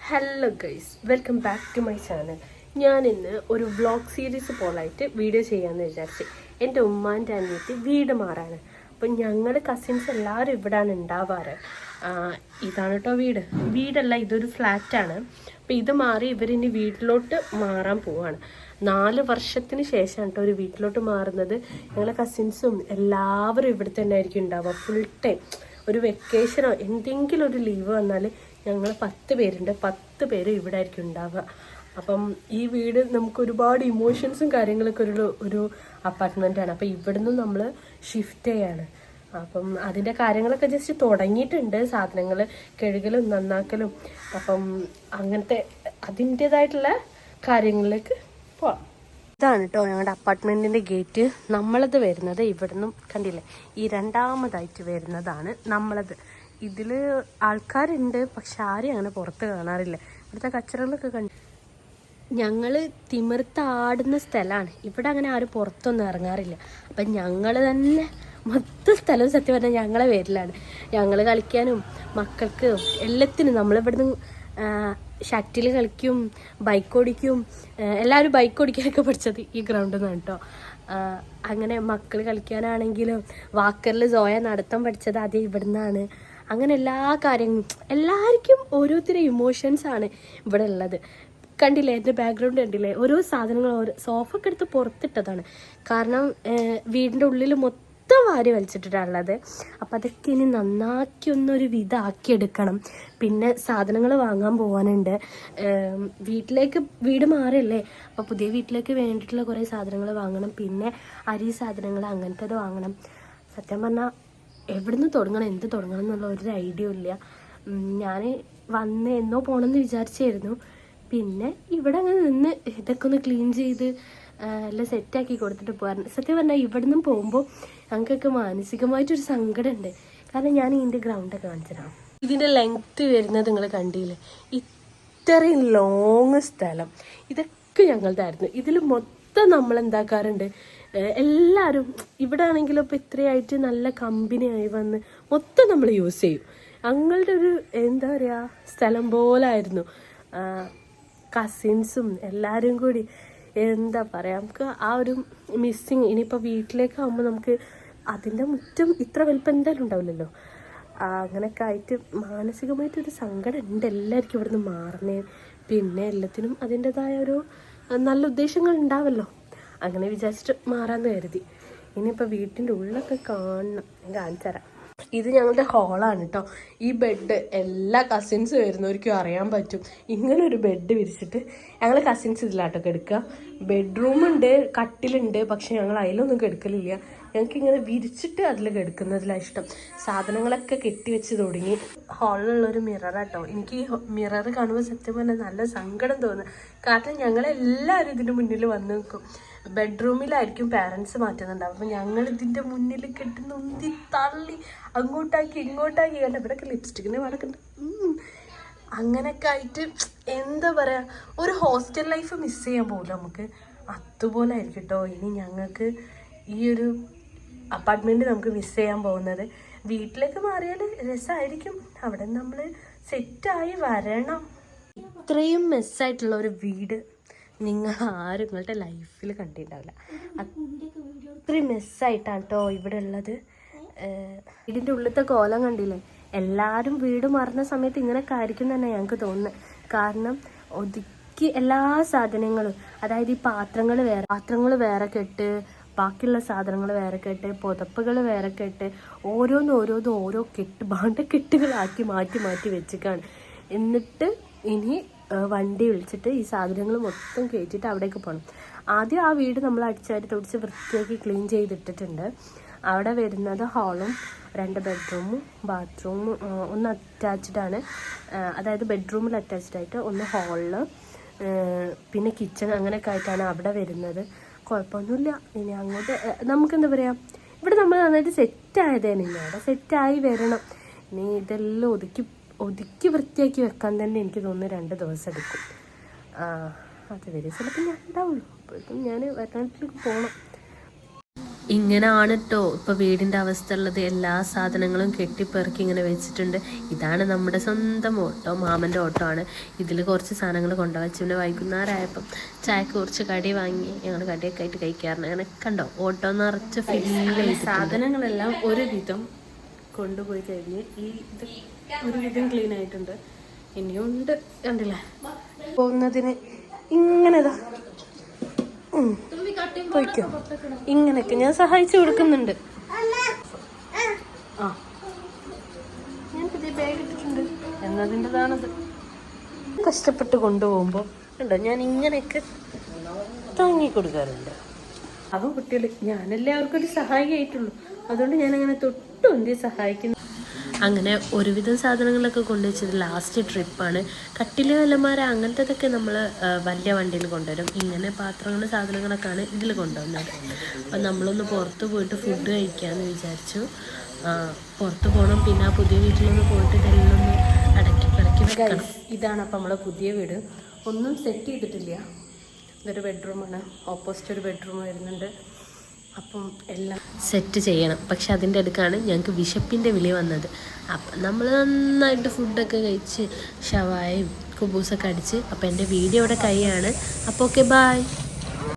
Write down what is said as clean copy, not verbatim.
Hello guys, welcome back to my channel. ഞാൻ ഇന്ന് ഒരു വ്ളോഗ് സീരീസ് പോലായിട്ട് വീഡിയോ ചെയ്യാമെന്ന് വിചാരിച്ചു. എൻ്റെ ഉമ്മാൻ്റെ അനിയത്തി വീട് മാറാണ്. അപ്പം ഞങ്ങൾ കസിൻസ് എല്ലാവരും ഇവിടെയാണ് ഉണ്ടാവാറ്. ഇതാണ് കേട്ടോ വീടല്ല, ഇതൊരു ഫ്ലാറ്റാണ്. അപ്പം ഇത് മാറി ഇവരിനി വീട്ടിലോട്ട് മാറാൻ പോവാണ്. 4 വർഷത്തിന് ശേഷമാണ് കേട്ടോ ഒരു വീട്ടിലോട്ട് മാറുന്നത്. ഞങ്ങളെ കസിൻസും എല്ലാവരും ഇവിടെ തന്നെ ആയിരിക്കും ഉണ്ടാവുക ഫുൾ ടൈം. ഒരു വെക്കേഷനോ എന്തെങ്കിലും ഒരു ലീവ് വന്നാൽ ഞങ്ങൾ 10 പേരുണ്ട്, 10 പേര് ഇവിടെ ആയിരിക്കും ഉണ്ടാവുക. അപ്പം ഈ വീട് നമുക്ക് ഒരുപാട് ഇമോഷൻസും കാര്യങ്ങളൊക്കെ ഒരു അപ്പാർട്ട്മെൻറ്റാണ്. അപ്പം ഇവിടുന്ന് നമ്മൾ ഷിഫ്റ്റ് ചെയ്യാണ്. അപ്പം അതിൻ്റെ കാര്യങ്ങളൊക്കെ ജസ്റ്റ് തുടങ്ങിയിട്ടുണ്ട്, സാധനങ്ങൾ കഴുകലും നന്നാക്കലും. അപ്പം അങ്ങനത്തെ അതിൻ്റേതായിട്ടുള്ള കാര്യങ്ങളിലേക്ക് പോവാം. ഇതാണ് കേട്ടോ ഞങ്ങളുടെ അപ്പാർട്ട്മെൻറ്റിൻ്റെ ഗേറ്റ്. നമ്മളത് വരുന്നത് ഇവിടുന്ന് കണ്ടില്ലേ, ഈ രണ്ടാമതായിട്ട് വരുന്നതാണ് നമ്മളത്. ഇതിൽ ആൾക്കാരുണ്ട്, പക്ഷെ ആരും അങ്ങനെ പുറത്ത് കാണാറില്ല. ഇവിടുത്തെ കച്ചറകളൊക്കെ ഞങ്ങൾ തിമിർത്താടുന്ന സ്ഥലമാണ്. ഇവിടെ അങ്ങനെ ആരും പുറത്തൊന്നും ഇറങ്ങാറില്ല. അപ്പം ഞങ്ങൾ തന്നെ മൊത്തം സ്ഥലവും സത്യം പറഞ്ഞാൽ ഞങ്ങളെ പേരിലാണ്. ഞങ്ങൾ കളിക്കാനും മക്കൾക്ക് എല്ലാത്തിനും നമ്മളിവിടുന്ന് ഷട്ടിൽ കളിക്കും, ബൈക്ക് ഓടിക്കും. എല്ലാവരും ബൈക്ക് ഓടിക്കാനൊക്കെ പഠിച്ചത് ഈ ഗ്രൗണ്ടിൽ നിന്നാണ് കേട്ടോ. അങ്ങനെ മക്കൾ കളിക്കാനാണെങ്കിലും വാക്കറിൽ സോയ നടത്തം പഠിച്ചത് അത് ഇവിടെ നിന്നാണ്. അങ്ങനെ എല്ലാ കാര്യങ്ങളും എല്ലാവർക്കും ഓരോരുത്തരും ഇമോഷൻസാണ് ഇവിടെ ഉള്ളത്. കണ്ടില്ലേ, എൻ്റെ ബാക്ക്ഗ്രൗണ്ട് കണ്ടില്ലേ, ഓരോ സാധനങ്ങൾ സോഫൊക്കെ എടുത്ത് പുറത്തിട്ടതാണ്. കാരണം വീടിൻ്റെ ഉള്ളിൽ മൊത്തം വാരി വലിച്ചിട്ടിട്ടുള്ളത്. അപ്പം അതൊക്കെ ഇനി നന്നാക്കി ഒന്നൊരു വിധമാക്കിയെടുക്കണം. പിന്നെ സാധനങ്ങൾ വാങ്ങാൻ പോകാനുണ്ട്. വീട് മാറിയല്ലേ, അപ്പോൾ പുതിയ വീട്ടിലേക്ക് വേണ്ടിയിട്ടുള്ള കുറേ സാധനങ്ങൾ വാങ്ങണം. പിന്നെ അരി സാധനങ്ങൾ അങ്ങനത്തെ വാങ്ങണം. സത്യം പറഞ്ഞാൽ എവിടുന്ന് തുടങ്ങണം, എന്ത് തുടങ്ങണം എന്നുള്ള ഒരു ഐഡിയ ഇല്ല. ഞാൻ എന്നോ പോകണമെന്ന് വിചാരിച്ചായിരുന്നു. പിന്നെ ഇവിടെ അങ്ങനെ നിന്ന് ഇതൊക്കെ ഒന്ന് ക്ലീൻ ചെയ്ത് എല്ലാം സെറ്റാക്കി കൊടുത്തിട്ട് പോകാറുണ്ട്. സത്യം പറഞ്ഞാൽ ഇവിടെ നിന്നും പോകുമ്പോൾ ഞങ്ങൾക്കൊക്കെ മാനസികമായിട്ടൊരു സങ്കടമുണ്ട്. കാരണം ഞാൻ ഇതിൻ്റെ ഗ്രൗണ്ടൊക്കെ കാണിച്ചതാണ്. ഇതിൻ്റെ ലെങ്ത്ത് വരുന്നത് നിങ്ങൾ കണ്ടില്ലേ, ഇത്രയും ലോങ് സ്ഥലം ഇതൊക്കെ ഞങ്ങളുടെയായിരുന്നു. ഇതിൽ മൊത്തം നമ്മൾ എന്താക്കാറുണ്ട്, എല്ലാവരും ഇവിടെ ആണെങ്കിലും ഇപ്പോൾ ഇത്രയായിട്ട് നല്ല കമ്പനിയായി വന്ന് മൊത്തം നമ്മൾ യൂസ് ചെയ്യും. ഞങ്ങളുടെ ഒരു എന്താ പറയുക സ്ഥലം പോലായിരുന്നു. കസിൻസും എല്ലാവരും കൂടി എന്താ പറയുക, നമുക്ക് ആ ഒരു മിസ്സിങ്. ഇനിയിപ്പോൾ വീട്ടിലേക്കാകുമ്പോൾ നമുക്ക് അതിൻ്റെ മുറ്റം ഇത്ര വലിപ്പം എന്തായാലും ഉണ്ടാവില്ലല്ലോ. അങ്ങനെയൊക്കെ ആയിട്ട് മാനസികമായിട്ടൊരു സങ്കടം ഉണ്ട് എല്ലാവർക്കും ഇവിടുന്ന് മാറുന്നേ. പിന്നെ എല്ലാത്തിനും അതിൻ്റെതായ ഒരു നല്ല ഉദ്ദേശങ്ങൾ ഉണ്ടാവല്ലോ. അങ്ങനെ വിചാരിച്ചിട്ട് മാറാമെന്ന് കരുതി. ഇനിയിപ്പോൾ വീട്ടിൻ്റെ ഉള്ളൊക്കെ കാണണം, കാണിച്ചു തരാം. ഇത് ഞങ്ങളുടെ ഹോളാണ് കേട്ടോ. ഈ ബെഡ് എല്ലാ കസിൻസ് വരുന്നവർക്കും അറിയാൻ പറ്റും. ഇങ്ങനെ ഒരു ബെഡ് വിരിച്ചിട്ട് ഞങ്ങൾ കസിൻസ് ഇതിലാട്ടോ കിടക്കുക. ബെഡ്റൂമുണ്ട്, കട്ടിലുണ്ട്, പക്ഷെ ഞങ്ങൾ അതിലൊന്നും കിടക്കലില്ല. ഞങ്ങൾക്ക് ഇങ്ങനെ വിരിച്ചിട്ട് അതിൽ കിടക്കുന്നതിലാണ് ഇഷ്ടം. സാധനങ്ങളൊക്കെ കെട്ടിവെച്ച് തുടങ്ങി. ഹാളിലുള്ളൊരു മിററാട്ടോ. എനിക്ക് ഈ മിറർ കാണുമ്പോൾ സത്യം പറഞ്ഞാൽ നല്ല സങ്കടം തോന്നുന്നു. കാരണം ഞങ്ങളെല്ലാവരും ഇതിൻ്റെ മുന്നിൽ വന്ന് നിൽക്കും. ബെഡ്റൂമിലായിരിക്കും പാരൻസ് മാറ്റുന്നുണ്ടാവും. അപ്പോൾ ഞങ്ങൾ ഇതിൻ്റെ മുന്നിൽ കെട്ടുന്ന ഉന്തി തള്ളി അങ്ങോട്ടാക്കി ഇങ്ങോട്ടാക്കി. കണ്ട ഇവിടെയൊക്കെ ലിപ്സ്റ്റിക്കിന് വളക്കുന്നുണ്ട്. അങ്ങനെയൊക്കെ ആയിട്ട് എന്താ പറയുക, ഒരു ഹോസ്റ്റൽ ലൈഫ് മിസ് ചെയ്യാൻ പോകില്ല നമുക്ക്. അതുപോലെ ആയിരിക്കും കേട്ടോ ഇനി ഞങ്ങൾക്ക് ഈ ഒരു അപ്പാർട്ട്മെൻറ്റ് നമുക്ക് മിസ് ചെയ്യാൻ പോകുന്നത്. വീട്ടിലേക്ക് മാറിയാൽ രസമായിരിക്കും, അവിടെ നമ്മൾ സെറ്റായി വരണം. ഇത്രയും മെസ്സായിട്ടുള്ള ഒരു വീട് നിങ്ങൾ ആരും നിങ്ങളുടെ ലൈഫിൽ കണ്ടിട്ടുണ്ടാവില്ല. അത്രയും മെസ്സായിട്ടാണ് കേട്ടോ ഇവിടെ ഉള്ളത്. വീടിൻ്റെ ഉള്ളിലത്തെ കോലം കണ്ടില്ലേ, എല്ലാവരും വീട് മാറുന്ന സമയത്ത് ഇങ്ങനെയൊക്കെ ആയിരിക്കും തന്നെ ഞങ്ങൾക്ക് തോന്നുന്നത്. കാരണം ഒതുക്കി എല്ലാ സാധനങ്ങളും, അതായത് ഈ പാത്രങ്ങൾ വേറെ കെട്ട്, ബാക്കിയുള്ള സാധനങ്ങൾ വേറെ കെട്ട്, പുതപ്പുകൾ വേറെ കെട്ട്, ഓരോ ഭാണ്ഡക്കെട്ടുകളാക്കി മാറ്റി വെച്ചിക്കാണ്. എന്നിട്ട് ഇനി വണ്ടി വിളിച്ചിട്ട് ഈ സാധനങ്ങൾ മൊത്തം കയറ്റിയിട്ട് അവിടേക്ക് പോകണം. ആദ്യം ആ വീട് നമ്മൾ അടിച്ചാരി തുടച്ച് വൃത്തിയാക്കി ക്ലീൻ ചെയ്തിട്ടിട്ടുണ്ട്. അവിടെ വരുന്നത് ഹാളും 2 ബെഡ്റൂമും ബാത്റൂമും ഒന്ന് അറ്റാച്ച്ഡാണ്. അതായത് ബെഡ്റൂമിൽ അറ്റാച്ച്ഡായിട്ട് ഒന്ന് ഹാളിൽ, പിന്നെ കിച്ചൺ അങ്ങനെയൊക്കെ ആയിട്ടാണ് അവിടെ വരുന്നത്. കുഴപ്പമൊന്നുമില്ല. ഇനി അങ്ങോട്ട് നമുക്കെന്താ പറയുക, ഇവിടെ നമ്മൾ നന്നായിട്ട് സെറ്റായതേനെ, ഇനി അവിടെ സെറ്റായി വരണം. ഇനി ഇതെല്ലാം ഒതുക്കി വൃത്തിയാക്കി വെക്കാൻ തന്നെ എനിക്ക് തോന്നുന്നു 2 ദിവസം എടുക്കും. അത് വരെ ചിലപ്പോൾ ഞാൻ ഉണ്ടാവുള്ളൂ. അപ്പോഴേക്കും ഞാൻ വയനാട്ടിലേക്ക് പോകണം. ഇങ്ങനെയാണ് കേട്ടോ ഇപ്പോൾ വീടിൻ്റെ അവസ്ഥ ഉള്ളത്. എല്ലാ സാധനങ്ങളും കെട്ടിപ്പെറുക്കി ഇങ്ങനെ വെച്ചിട്ടുണ്ട്. ഇതാണ് നമ്മുടെ സ്വന്തം ഓട്ടോ, മാമൻ്റെ ഓട്ടോ ആണ്. ഇതിൽ കുറച്ച് സാധനങ്ങൾ കൊണ്ടുവച്ചു. പിന്നെ വൈകുന്നേരമായപ്പം ചായക്ക് കുറച്ച് കടി വാങ്ങി ഞങ്ങൾ കടിയൊക്കെ ആയിട്ട് കഴിക്കാറുണ്ട്. അങ്ങനെ കണ്ടോ ഓട്ടോ നിറച്ച് ഫില്ല് സാധനങ്ങളെല്ലാം ഒരുവിധം കൊണ്ടുപോയി കഴിഞ്ഞ് ഈ ഇത് ഒരുവിധം ക്ലീൻ ആയിട്ടുണ്ട്. ഇനിയുണ്ട് കണ്ടില്ലേ പോകുന്നതിന്. ഇങ്ങനെതാ പോയിക്കോ. ഇങ്ങനെയൊക്കെ ഞാൻ സഹായിച്ചു കൊടുക്കുന്നുണ്ട്. ആ ഞാൻ പുതിയ ബാഗ് ഇട്ടിട്ടുണ്ട് എന്നതിൻ്റെതാണത്. കഷ്ടപ്പെട്ട് കൊണ്ടുപോകുമ്പോൾ ഉണ്ടോ ഞാൻ ഇങ്ങനെയൊക്കെ താങ്ങി കൊടുക്കാറുണ്ട്. അവ കുട്ടികൾ ഞാനെല്ലാവർക്കും ഒരു സഹായിയായിട്ടുള്ളൂ. അതുകൊണ്ട് ഞാനങ്ങനെ തൊട്ടുന്തി സഹായിക്കുന്നു. അങ്ങനെ ഒരുവിധം സാധനങ്ങളൊക്കെ കൊണ്ടുവച്ചത് ലാസ്റ്റ് ട്രിപ്പാണ്. കട്ടില് കലമാര അങ്ങനത്തതൊക്കെ നമ്മൾ വലിയ വണ്ടിയിൽ കൊണ്ടുവരും. ഇങ്ങനെ പാത്രങ്ങൾ സാധനങ്ങളൊക്കെയാണ് ഇതിൽ കൊണ്ടുവന്നത്. അപ്പം നമ്മളൊന്ന് പുറത്ത് പോയിട്ട് ഫുഡ് കഴിക്കാമെന്ന് വിചാരിച്ചു. പുറത്ത് പോകണം. പിന്നെ ആ പുതിയ വീട്ടിലൊന്ന് പോയിട്ട് ഇതെല്ലാം ഒന്ന് അടക്കി വെക്കണം. ഇതാണ് അപ്പം നമ്മളെ പുതിയ വീട്. ഒന്നും സെറ്റ് ചെയ്തിട്ടില്ല. ഇതൊരു ബെഡ്റൂമാണ്. ഓപ്പോസിറ്റ് ഒരു ബെഡ്റൂം വരുന്നുണ്ട്. അപ്പം എല്ലാം സെറ്റ് ചെയ്യണം. പക്ഷെ അതിൻ്റെ അടുക്കാണ് ഞങ്ങൾക്ക് വിശപ്പിൻ്റെ വിളി വന്നത്. അപ്പം നമ്മൾ നന്നായിട്ട് ഫുഡൊക്കെ കഴിച്ച് ഷവായും കുബൂസൊക്കെ അടിച്ച്. അപ്പോൾ എൻ്റെ വീഡിയോ ഇവിടെ കഴിയാണ്. അപ്പോൾ ഓക്കെ, ബായ്.